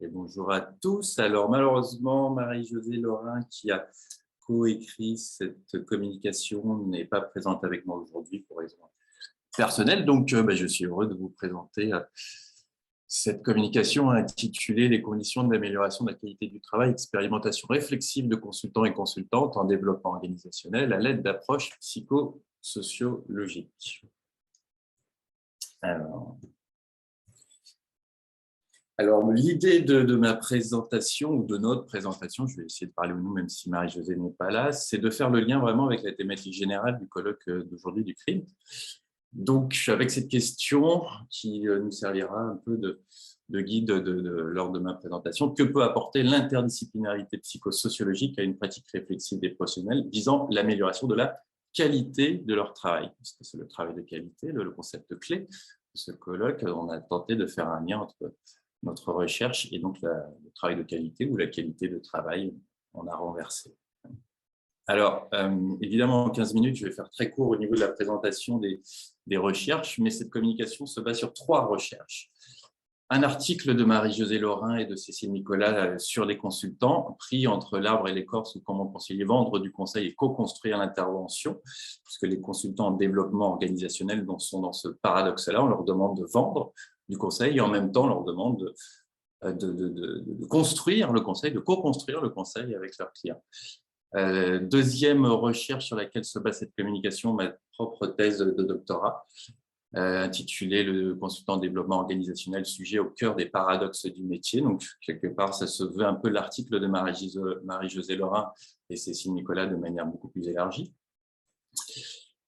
Et bonjour à tous. Alors malheureusement, Marie-Josée Laurin, qui a coécrit cette communication, n'est pas présente avec moi aujourd'hui pour raison personnelle. Donc je suis heureux de vous présenter cette communication intitulée « Les conditions d'amélioration de la qualité du travail, expérimentation réflexive de consultants et consultantes en développement organisationnel à l'aide d'approches psychosociologiques ». Alors, l'idée de ma présentation ou de notre présentation, je vais essayer de parler au nom, même si Marie-Josée n'est pas là, c'est de faire le lien vraiment avec la thématique générale du colloque d'aujourd'hui du CRIMT. Donc, avec cette question qui nous servira un peu de guide lors de ma présentation, que peut apporter l'interdisciplinarité psychosociologique à une pratique réflexive des professionnels visant l'amélioration de la qualité de leur travail? Parce que c'est le travail de qualité, le concept clé de ce colloque. On a tenté de faire un lien entre notre recherche et donc le travail de qualité ou la qualité de travail, on a renversé. Alors, évidemment, en 15 minutes, je vais faire très court au niveau de la présentation des recherches, mais cette communication se base sur 3 recherches. Un article de Marie-Josée Laurin et de Cécile Nicolas sur les consultants, pris entre l'arbre et l'écorce ou comment concilier vendre du conseil et co-construire l'intervention, puisque les consultants en développement organisationnel sont dans ce paradoxe-là, on leur demande de vendre du conseil et en même temps on leur demande de construire le conseil, de co-construire le conseil avec leurs clients. Deuxième recherche sur laquelle se base cette communication, ma propre thèse de doctorat, intitulée « Le consultant en développement organisationnel, sujet au cœur des paradoxes du métier ». Donc, quelque part, ça se veut un peu l'article de Marie-Josée Laurin et Cécile Nicolas de manière beaucoup plus élargie.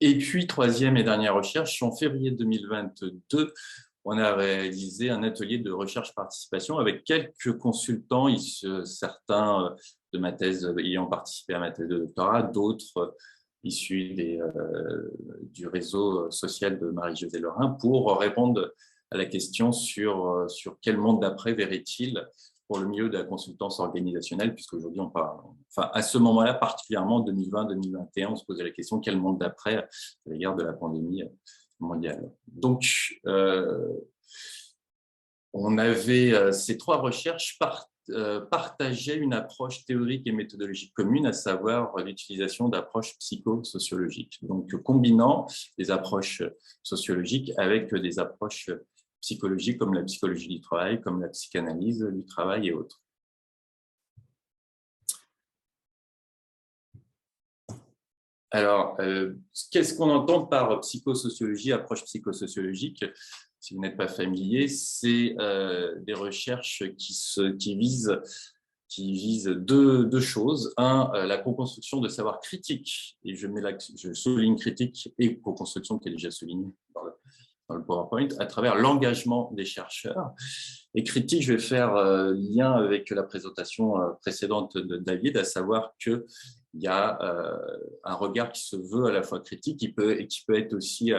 Et puis, troisième et dernière recherche, en février 2022, on a réalisé un atelier de recherche-participation avec quelques consultants, certains de ma thèse ayant participé à ma thèse de doctorat, d'autres issus du réseau social de Marie-Josée Laurin, pour répondre à la question sur quel monde d'après verrait-il pour le milieu de la consultance organisationnelle, puisqu'aujourd'hui, on parle, enfin, à ce moment-là, particulièrement 2020-2021, on se posait la question quel monde d'après à l'égard de la pandémie mondiale. Donc, on avait ces 3 recherches partageaient une approche théorique et méthodologique commune, à savoir l'utilisation d'approches psychosociologiques. Donc, combinant des approches sociologiques avec des approches psychologiques comme la psychologie du travail, comme la psychanalyse du travail et autres. Alors, qu'est-ce qu'on entend par psychosociologie, approche psychosociologique? Si vous n'êtes pas familier, c'est des recherches qui visent deux choses. Un, la co-construction de savoirs critiques, et je souligne critique et co-construction qui est déjà soulignée dans le PowerPoint, à travers l'engagement des chercheurs. Et critique, je vais faire lien avec la présentation précédente de David, à savoir qu'il y a un regard qui se veut à la fois critique, qui peut être aussi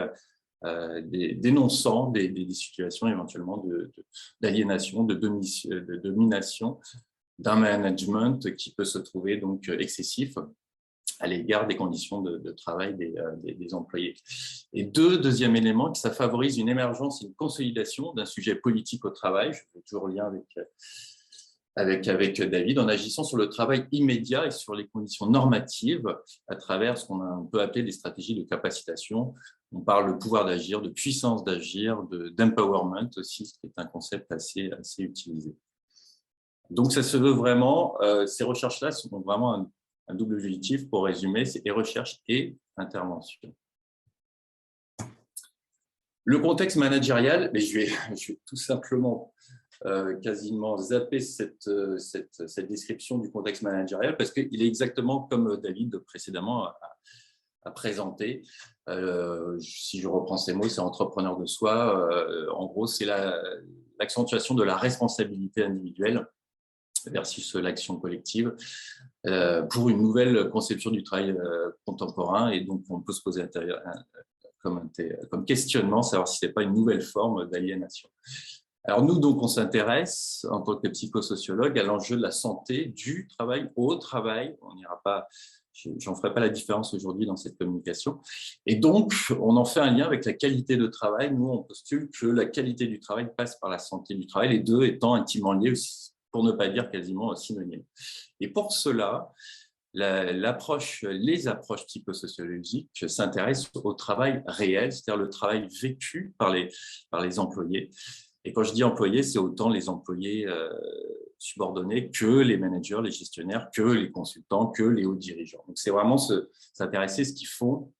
dénonçant des situations éventuellement d'aliénation, de domination, d'un management qui peut se trouver donc excessif à l'égard des conditions de travail des employés. Et deuxième élément, que ça favorise une émergence et une consolidation d'un sujet politique au travail, je fais toujours lien avec David, en agissant sur le travail immédiat et sur les conditions normatives à travers ce qu'on peut appeler des stratégies de capacitation. On parle de pouvoir d'agir, de puissance d'agir, d'empowerment aussi, ce qui est un concept assez utilisé. Donc, ça se veut vraiment, ces recherches-là sont vraiment un double objectif, pour résumer, c'est recherche et intervention. Le contexte managérial, mais je vais tout simplement quasiment zapper cette description du contexte managérial parce qu'il est exactement comme David précédemment a présenté. Si je reprends ces mots, c'est entrepreneur de soi. En gros, c'est l'accentuation de la responsabilité individuelle versus l'action collective pour une nouvelle conception du travail contemporain. Et donc, on peut se poser comme questionnement, savoir si ce n'est pas une nouvelle forme d'aliénation. Alors nous, donc, on s'intéresse, en tant que psychosociologue, à l'enjeu de la santé du travail au travail. On n'ira pas, j'en ferai pas la différence aujourd'hui dans cette communication. Et donc, on en fait un lien avec la qualité de travail. Nous, on postule que la qualité du travail passe par la santé du travail, les deux étant intimement liés aussi, pour ne pas dire quasiment synonyme. Et pour cela, les approches psychosociologiques s'intéressent au travail réel, c'est-à-dire le travail vécu par les employés. Et quand je dis employés, c'est autant les employés subordonnés que les managers, les gestionnaires, que les consultants, que les hauts dirigeants. Donc, c'est vraiment s'intéresser à ce qu'ils font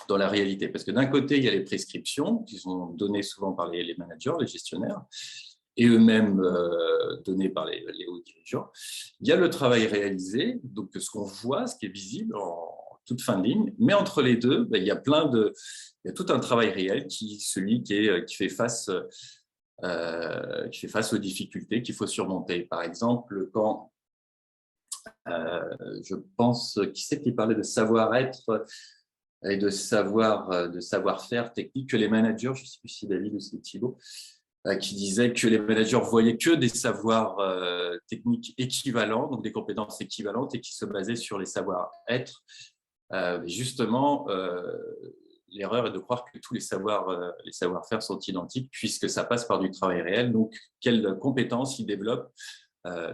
dans la réalité. Parce que d'un côté, il y a les prescriptions qui sont données souvent par les managers, les gestionnaires, et eux-mêmes donnés par les hauts dirigeants. Il y a le travail réalisé, donc ce qu'on voit, ce qui est visible en toute fin de ligne, mais entre les deux, il y a tout un travail réel celui qui fait face aux difficultés qu'il faut surmonter. Par exemple, quand je pense, qui c'est qui parlait de savoir-être et de savoir-faire technique, que les managers, je ne sais plus si David ou c'est Thibaut, qui disait que les managers voyaient que des savoirs techniques équivalents, donc des compétences équivalentes, et qui se basaient sur les savoir-être. Justement, l'erreur est de croire que tous les savoir-faire sont identiques, puisque ça passe par du travail réel. Donc, quelles compétences ils développent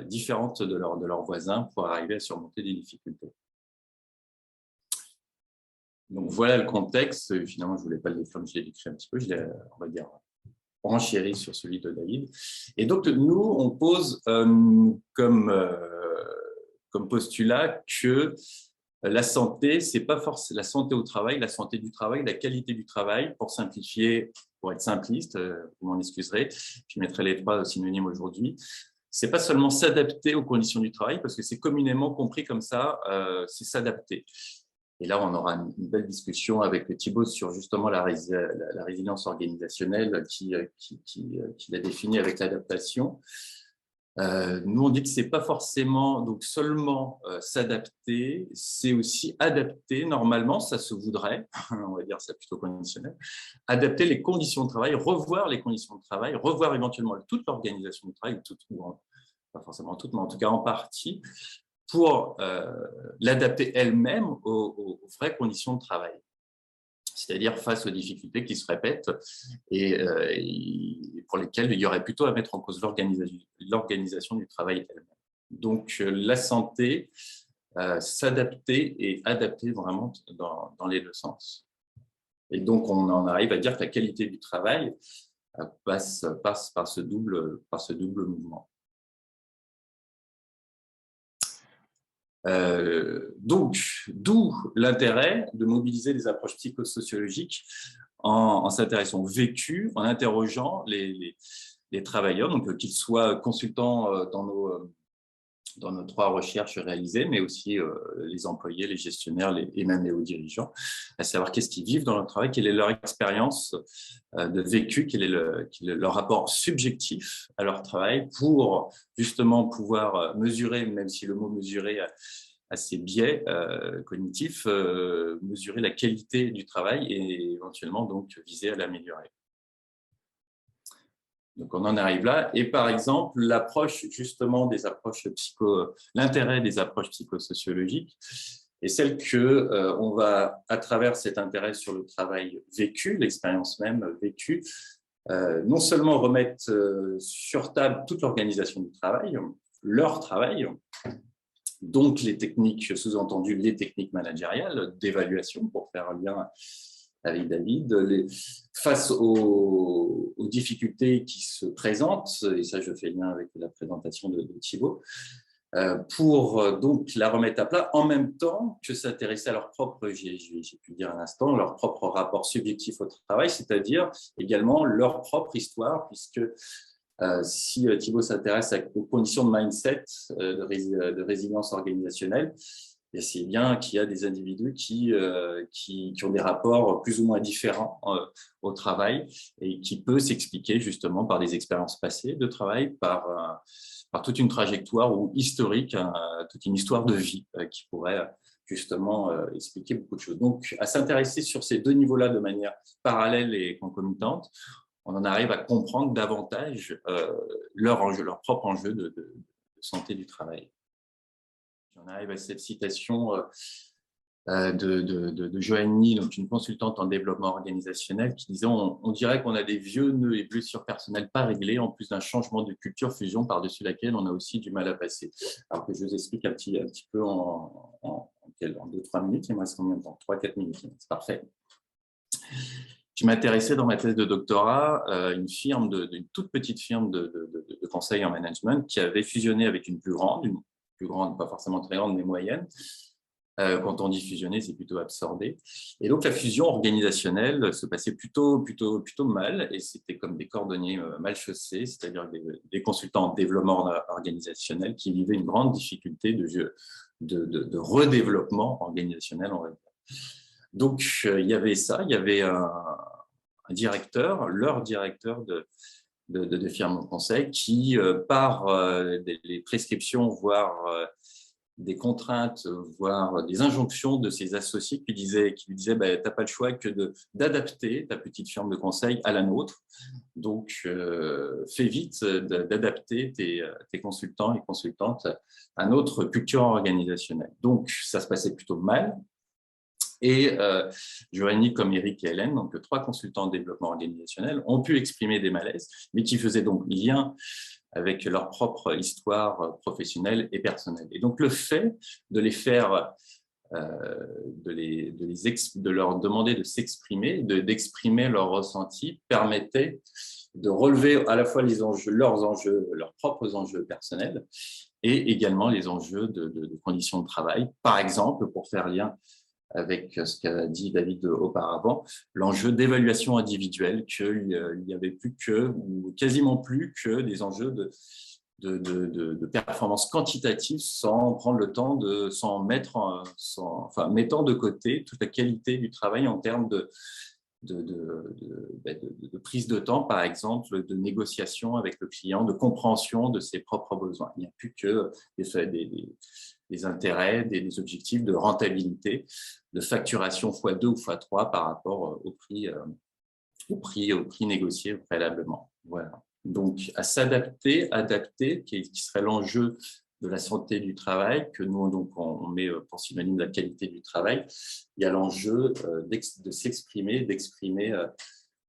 différentes de leurs voisins pour arriver à surmonter des difficultés. Donc, voilà le contexte. Finalement, je ne voulais pas le décrire, je l'ai décrit un petit peu, on va dire, renchéri sur celui de David. Et donc, nous, on pose comme postulat que la santé, c'est pas forcément la santé au travail, la santé du travail, la qualité du travail, pour simplifier, pour être simpliste, vous m'en excuserez, je mettrai les 3 synonymes aujourd'hui. C'est pas seulement s'adapter aux conditions du travail, parce que c'est communément compris comme ça, c'est s'adapter. Et là, on aura une belle discussion avec Thibaut sur justement la résilience organisationnelle qui l'a définie avec l'adaptation. Nous, on dit que ce n'est pas forcément donc seulement s'adapter, c'est aussi adapter, normalement, ça se voudrait, on va dire ça plutôt conditionnel, adapter les conditions de travail, revoir les conditions de travail, revoir éventuellement toute l'organisation du travail, pas forcément toute, mais en tout cas en partie, pour l'adapter elle-même aux vraies conditions de travail. C'est-à-dire face aux difficultés qui se répètent et pour lesquelles il y aurait plutôt à mettre en cause l'organisation du travail elle-même. Donc, la santé, s'adapter et adapter vraiment dans les deux sens. Et donc, on en arrive à dire que la qualité du travail passe par ce double mouvement. Donc, d'où l'intérêt de mobiliser des approches psychosociologiques en s'intéressant au vécu, en interrogeant les travailleurs, donc qu'ils soient consultants dans nos 3 recherches réalisées, mais aussi les employés, les gestionnaires et même les hauts dirigeants, à savoir qu'est-ce qu'ils vivent dans leur travail, quelle est leur expérience de vécu, quel est leur rapport subjectif à leur travail pour justement pouvoir mesurer, même si le mot mesurer a ses biais cognitifs, mesurer la qualité du travail et éventuellement donc viser à l'améliorer. Donc, on en arrive là. Et par exemple, l'approche justement l'intérêt des approches psychosociologiques est celle que on va, à travers cet intérêt sur le travail vécu, l'expérience même vécue, non seulement remettre sur table toute l'organisation du travail, leur travail, donc les techniques, sous-entendu les techniques managériales d'évaluation, pour faire un lien avec David, face aux difficultés qui se présentent, et ça je fais lien avec la présentation de Thibaut, pour donc la remettre à plat en même temps que s'intéresser à leur propre, j'ai pu dire un instant, leur propre rapport subjectif au travail, c'est-à-dire également leur propre histoire, puisque si Thibaut s'intéresse aux conditions de mindset, de résilience organisationnelle, et c'est bien qu'il y a des individus qui ont des rapports plus ou moins différents au travail et qui peut s'expliquer justement par des expériences passées de travail, par toute une trajectoire ou historique, toute une histoire de vie qui pourrait justement expliquer beaucoup de choses. Donc, à s'intéresser sur ces 2 niveaux-là de manière parallèle et concomitante, on en arrive à comprendre davantage leur propre enjeu de santé du travail. On arrive à cette citation de Joanny, donc une consultante en développement organisationnel, qui disait on dirait qu'on a des vieux nœuds et blessures personnelles pas réglés, en plus d'un changement de culture fusion par-dessus laquelle on a aussi du mal à passer. Alors que je vous explique un petit peu en 2-3 minutes. Il me reste combien de temps? 3-4 minutes, c'est parfait. Je m'intéressais dans ma thèse de doctorat à une toute petite firme de conseil en management qui avait fusionné avec une plus grande, pas forcément très grande, mais moyenne. Quand on dit fusionner, c'est plutôt absorber. Et donc, la fusion organisationnelle se passait plutôt mal, et c'était comme des cordonniers mal chaussés, c'est-à-dire des consultants en développement organisationnel qui vivaient une grande difficulté de redéveloppement organisationnel, on va dire. Donc, il y avait ça, il y avait un directeur, leur directeur de firme de conseil, qui, par des prescriptions, voire des contraintes, voire des injonctions de ses associés qui lui disaient bah, tu n'as pas le choix que d'adapter ta petite firme de conseil à la nôtre. Donc, fais vite d'adapter tes consultants et consultantes à notre culture organisationnelle. Donc, ça se passait plutôt mal. Et Joanny, comme Eric et Hélène, donc 3 consultants en développement organisationnel, ont pu exprimer des malaises, mais qui faisaient donc lien avec leur propre histoire professionnelle et personnelle. Et donc, le fait de les faire, de leur demander de s'exprimer, d'exprimer leurs ressentis, permettait de relever à la fois leurs propres enjeux personnels, et également les enjeux de conditions de travail. Par exemple, pour faire lien avec ce qu'a dit David auparavant, l'enjeu d'évaluation individuelle, qu'il n'y avait plus ou quasiment plus que des enjeux de performance quantitative sans prendre le temps mettant de côté toute la qualité du travail en termes de prise de temps, par exemple, de négociation avec le client, de compréhension de ses propres besoins. Il n'y a plus que des intérêts, des objectifs de rentabilité, de facturation x2 ou x3 par rapport au prix négocié préalablement. Voilà. Donc, à s'adapter, adapter, qui serait l'enjeu de la santé du travail, que nous, donc, on met pour synonyme de la qualité du travail. Il y a l'enjeu de s'exprimer, d'exprimer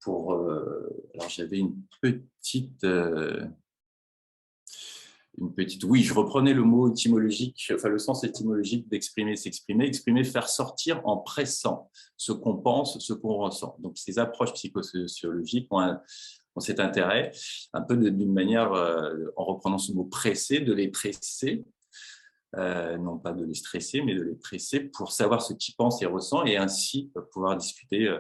pour… alors, j'avais une petite… Oui, je reprenais le mot étymologique, enfin le sens étymologique d'exprimer, s'exprimer, exprimer, faire sortir en pressant ce qu'on pense, ce qu'on ressent. Donc, ces approches psychosociologiques ont cet intérêt, un peu d'une manière, en reprenant ce mot presser, de les presser, non pas de les stresser, mais de les presser pour savoir ce qu'ils pensent et ressentent, et ainsi pouvoir discuter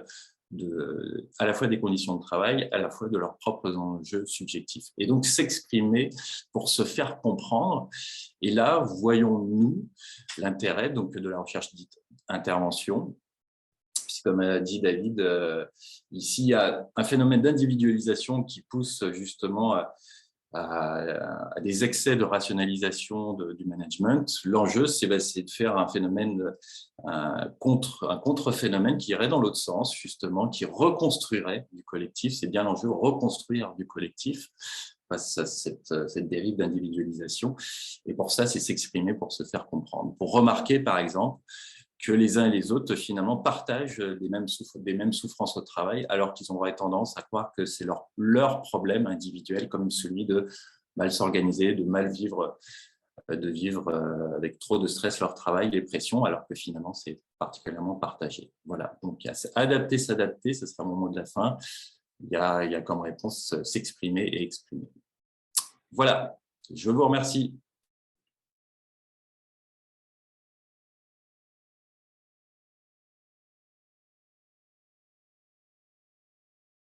à la fois des conditions de travail, à la fois de leurs propres enjeux subjectifs. Et donc, s'exprimer pour se faire comprendre. Et là, voyons-nous l'intérêt de la recherche dite intervention. Puisque, comme a dit David, ici, il y a un phénomène d'individualisation qui pousse justement à des excès de rationalisation du management. L'enjeu, c'est de faire un phénomène, un contre-phénomène qui irait dans l'autre sens, justement, qui reconstruirait du collectif. C'est bien l'enjeu, reconstruire du collectif face à cette dérive d'individualisation. Et pour ça, c'est s'exprimer pour se faire comprendre. Pour remarquer, par exemple, que les uns et les autres, finalement, partagent des mêmes souffrances au travail, alors qu'ils auraient tendance à croire que c'est leur problème individuel, comme celui de mal s'organiser, de mal vivre, avec trop de stress leur travail, les pressions, alors que finalement, c'est particulièrement partagé. Voilà, donc adapter, s'adapter, ce sera mon mot de la fin. Il y a comme réponse s'exprimer et exprimer. Voilà, je vous remercie.